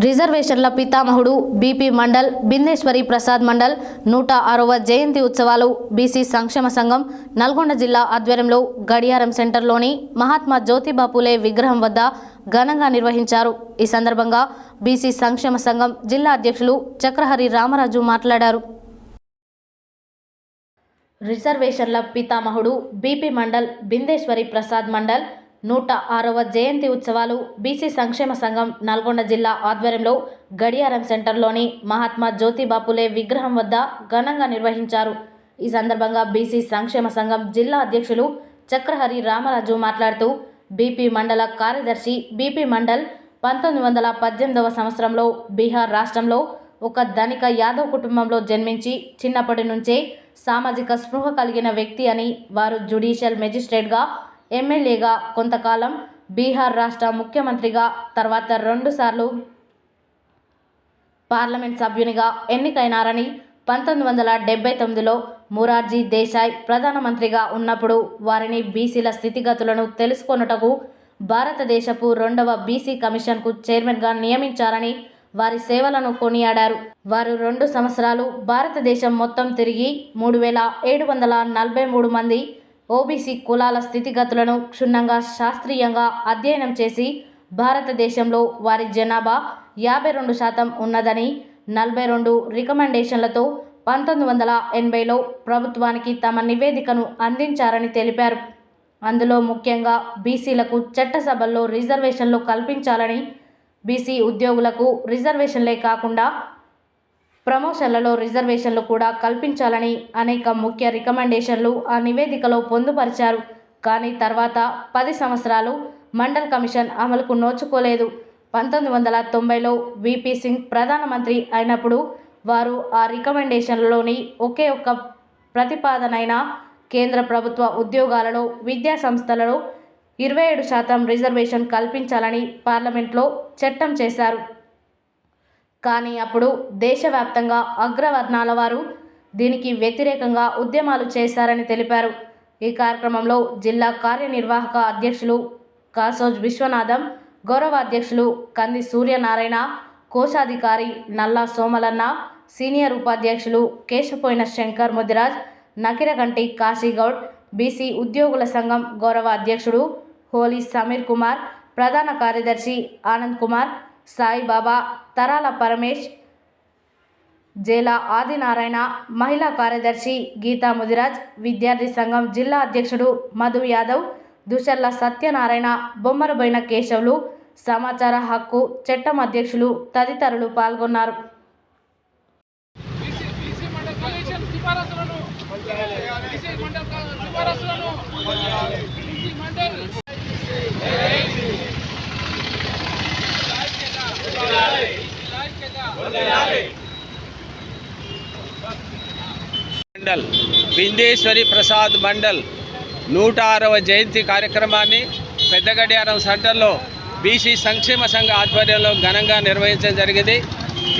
రిజర్వేషన్ల పితామహుడు బీపీ మండల్ బిందేశ్వరి ప్రసాద్ మండల్ 106వ జయంతి ఉత్సవాలు బీసీ సంక్షేమ సంఘం నల్గొండ జిల్లా ఆధ్వర్యంలో గడియారం సెంటర్లోని మహాత్మా జ్యోతిబా పూలే విగ్రహం వద్ద ఘనంగా నిర్వహించారు। ఈ సందర్భంగా బీసీ సంక్షేమ సంఘం జిల్లా అధ్యక్షులు చక్రహరి రామరాజు మాట్లాడారు। రిజర్వేషన్ల పితామహుడు బీపీ మండల్ బిందేశ్వరి ప్రసాద్ మండల్ 106వ జయంతి ఉత్సవాలు బీసీ సంక్షేమ సంఘం నల్గొండ జిల్లా ఆధ్వర్యంలో గడియారం సెంటర్లోని మహాత్మా జ్యోతిబా పూలే విగ్రహం వద్ద ఘనంగా నిర్వహించారు। ఈ సందర్భంగా బీసీ సంక్షేమ సంఘం జిల్లా అధ్యక్షులు చక్రహరి రామరాజు మాట్లాడుతూ బీపీ మండల కార్యదర్శి బీపీ మండల్ 1918వ సంవత్సరంలో బీహార్ రాష్ట్రంలో ఒక ధనిక యాదవ్ కుటుంబంలో జన్మించి చిన్నప్పటి నుంచే సామాజిక స్పృహ కలిగిన వ్యక్తి అని, వారు జ్యుడిషియల్ మెజిస్ట్రేట్గా, ఎమ్మెల్యేగా, కొంతకాలం బీహార్ రాష్ట్ర ముఖ్యమంత్రిగా, తర్వాత 2 సార్లు పార్లమెంట్ సభ్యునిగా ఎన్నికైనారని, 1979లో మొరార్జీ దేశాయ్ ప్రధానమంత్రిగా ఉన్నప్పుడు వారిని బీసీల స్థితిగతులను తెలుసుకొనుటకు భారతదేశపు 2వ బీసీ కమిషన్కు చైర్మన్గా నియమించారని వారి సేవలను కొనియాడారు। వారు 2 సంవత్సరాలు భారతదేశం మొత్తం తిరిగి 3743 మంది ఓబీసీ కులాల స్థితిగతులను క్షుణ్ణంగా శాస్త్రీయంగా అధ్యయనం చేసి భారతదేశంలో వారి జనాభా 52% ఉన్నదని, 42 రికమెండేషన్లతో 1980లో ప్రభుత్వానికి తమ నివేదికను అందించారని తెలిపారు। అందులో ముఖ్యంగా బీసీలకు చట్టసభల్లో రిజర్వేషన్లు కల్పించాలని, బీసీ ఉద్యోగులకు రిజర్వేషన్లే కాకుండా ప్రమోషన్లలో రిజర్వేషన్లు కూడా కల్పించాలని అనేక ముఖ్య రికమెండేషన్లు ఆ నివేదికలో పొందుపరిచారు। కానీ తర్వాత 10 సంవత్సరాలు మండల్ కమిషన్ అమలుకు నోచుకోలేదు। 1990లో వీపీ సింగ్ ప్రధానమంత్రి అయినప్పుడు వారు ఆ రికమెండేషన్లలోని ఒకే ఒక్క ప్రతిపాదనైన కేంద్ర ప్రభుత్వ ఉద్యోగాలలో, విద్యా సంస్థలలో 27% రిజర్వేషన్ కల్పించాలని పార్లమెంట్లో చట్టం చేశారు। కానీ అప్పుడు దేశవ్యాప్తంగా అగ్రవర్ణాల వారు దీనికి వ్యతిరేకంగా ఉద్యమాలు చేశారని తెలిపారు। ఈ కార్యక్రమంలో జిల్లా కార్యనిర్వాహక అధ్యక్షులు కాసోజ్ విశ్వనాథం, గౌరవ అధ్యక్షులు కంది సూర్యనారాయణ, కోశాధికారి నల్లా సోమలన్న, సీనియర్ ఉపాధ్యక్షులు కేశపోయిన శంకర్ ముదిరాజ్, నకిరకంటి కాశీగౌడ్, బీసీ ఉద్యోగుల సంఘం గౌరవ అధ్యక్షుడు హోలీ సమీర్ కుమార్, ప్రధాన కార్యదర్శి ఆనంద్ కుమార్, సాయిబాబా, తరాల పరమేష్, జేలా ఆదినారాయణ, మహిళా కార్యదర్శి గీతా ముదిరాజ్, విద్యార్థి సంఘం జిల్లా అధ్యక్షుడు మధు యాదవ్, దుషర్ల సత్యనారాయణ, బొమ్మరబోయిన కేశవులు, సమాచార హక్కు చట్టం అధ్యక్షులు తదితరులు పాల్గొన్నారు। మండల్ బిందేశ్వరి ప్రసాద్ మండల్ 106వ జయంతి కార్యక్రమాన్ని పెద్ద గడియారం సెంటర్లో బీసీ సంక్షేమ సంఘ ఆధ్వర్యంలో ఘనంగా నిర్వహించడం జరిగింది।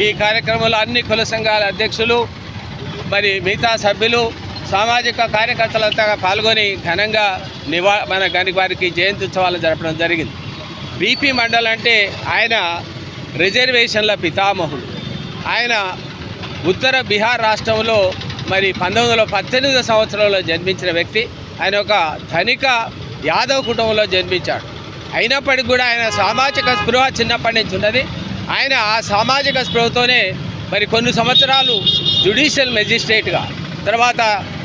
ఈ కార్యక్రమంలో అన్ని కుల సంఘాల అధ్యక్షులు మరి మిగతా సభ్యులు, సామాజిక కార్యకర్తలంతా పాల్గొని ఘనంగా వారికి జయంతి ఉత్సవాలు జరపడం జరిగింది। బీపీ మండల్ అంటే ఆయన రిజర్వేషన్ల పితామహుడు। ఆయన ఉత్తర బీహార్ రాష్ట్రంలో మరి 1918 సంవత్సరంలో జన్మించిన వ్యక్తి। ఆయన ఒక ధనిక యాదవ్ కుటుంబంలో జన్మించాడు। అయినప్పటికీ కూడా ఆయన సామాజిక స్పృహ చిన్నప్పటి నుంచి ఉన్నది। ఆయన ఆ సామాజిక స్పృహతోనే మరి కొన్ని సంవత్సరాలు జ్యుడిషియల్ మెజిస్ట్రేట్గా, తర్వాత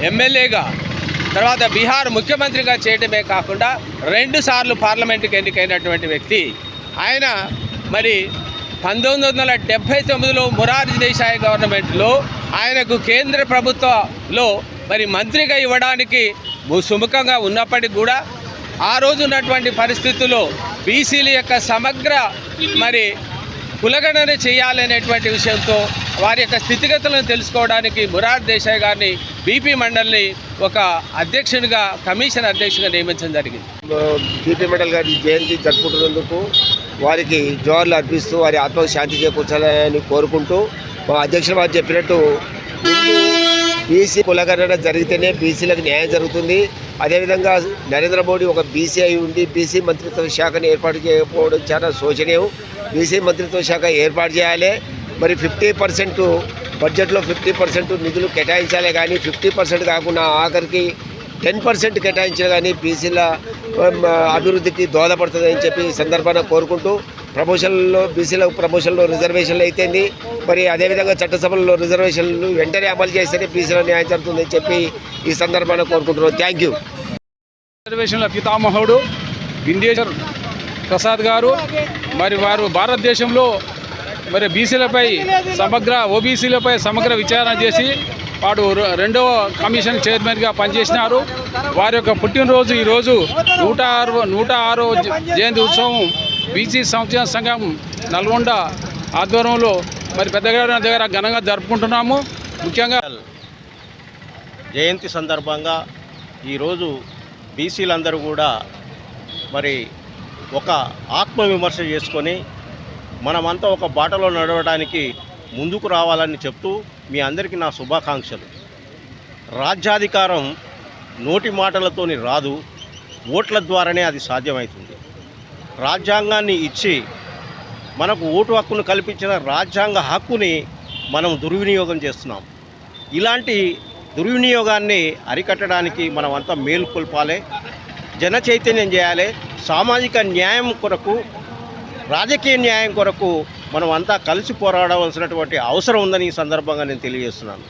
ఎమ్మెల్యేగా, తర్వాత బీహార్ ముఖ్యమంత్రిగా చేయడమే కాకుండా 2 సార్లు పార్లమెంటుకి ఎన్నికైనటువంటి వ్యక్తి ఆయన। మరి 1979లో మొరార్జీ దేశాయ్ గవర్నమెంట్లో ఆయనకు కేంద్ర ప్రభుత్వంలో మరి మంత్రిగా ఇవ్వడానికి సుముఖంగా ఉన్నప్పటికీ కూడా ఆ రోజు ఉన్నటువంటి పరిస్థితుల్లో బీసీల యొక్క సమగ్ర మరి కులగణన చేయాలనేటువంటి విషయంతో వారి యొక్క స్థితిగతులను తెలుసుకోవడానికి మొరార్జీ దేశాయ్ గారిని బీపీ మండల్ని ఒక అధ్యక్షునిగా, కమిషన్ అధ్యక్షునిగా నియమించడం జరిగింది। బీపీ మండల్ గారి జయంతి జరుపుకుంటున్నందుకు వారికి జోహార్లు అర్పిస్తూ వారి ఆత్మకు శాంతి చేకూర్చాలని కోరుకుంటూ, మా అధ్యక్షులు వారు చెప్పినట్టు ముందు బీసీ కులగణన జరిగితేనే బీసీలకు న్యాయం జరుగుతుంది। అదేవిధంగా నరేంద్ర మోడీ ఒక బీసీ అయి ఉండి బీసీ మంత్రిత్వ శాఖను ఏర్పాటు చేయకపోవడం చాలా శోచనీయం. బీసీ మంత్రిత్వ శాఖ ఏర్పాటు చేయాలి. మరి 50% బడ్జెట్లో 50% నిధులు కేటాయించాలి, కానీ 50% కాకుండా ఆఖరికి 10% కేటాయించాలి, కానీ బీసీల అభివృద్ధికి దోహదపడుతుందని చెప్పి ఈ సందర్భాన్ని కోరుకుంటూ ప్రమోషన్లో బీసీల ప్రమోషన్లో రిజర్వేషన్లు అయితేంది, మరి అదేవిధంగా చట్టసభల్లో రిజర్వేషన్లు వెంటనే అమలు చేస్తేనే బీసీల న్యాయం జరుగుతుందని చెప్పి ఈ సందర్భాన్ని కోరుకుంటున్నాం. Thank you. రిజర్వేషన్ల పితామహుడు బిందేశ్వర్ ప్రసాద్ గారు మరి వారు భారతదేశంలో మరి ఓబీసీలపై సమగ్ర విచారణ చేసి వాడు రెండవ కమిషన్ చైర్మన్గా పనిచేసినారు. వారి యొక్క పుట్టినరోజు ఈరోజు 106వ జయంతి ఉత్సవం బీసీ సంక్షేమ సంఘం నల్గొండ ఆధ్వర్యంలో మరి పెద్దగడ దగ్గర ఘనంగా జరుపుకుంటున్నాము. ముఖ్యంగా జయంతి సందర్భంగా ఈరోజు బీసీలందరూ కూడా మరి ఒక ఆత్మవిమర్శ చేసుకొని మనమంతా ఒక బాటలో నడవడానికి ముందుకు రావాలని చెప్తూ మీ అందరికీ నా శుభాకాంక్షలు. రాజ్యాధికారం నోటి మాటలతోని రాదు, ఓట్ల ద్వారానే అది సాధ్యమవుతుంది. రాజ్యాంగాన్ని ఇచ్చి మనకు ఓటు హక్కును కల్పించిన రాజ్యాంగ హక్కుని మనం దుర్వినియోగం చేస్తున్నాం. ఇలాంటి దుర్వినియోగాన్ని అరికట్టడానికి మనమంతా మేలుకొల్పాలి, జన చైతన్యం చేయాలి. సామాజిక న్యాయం కొరకు, రాజకీయ న్యాయం కొరకు మనం అంతా కలిసి పోరాడవలసినటువంటి అవసరం ఉందని ఈ సందర్భంగా నేను తెలియజేస్తున్నాను.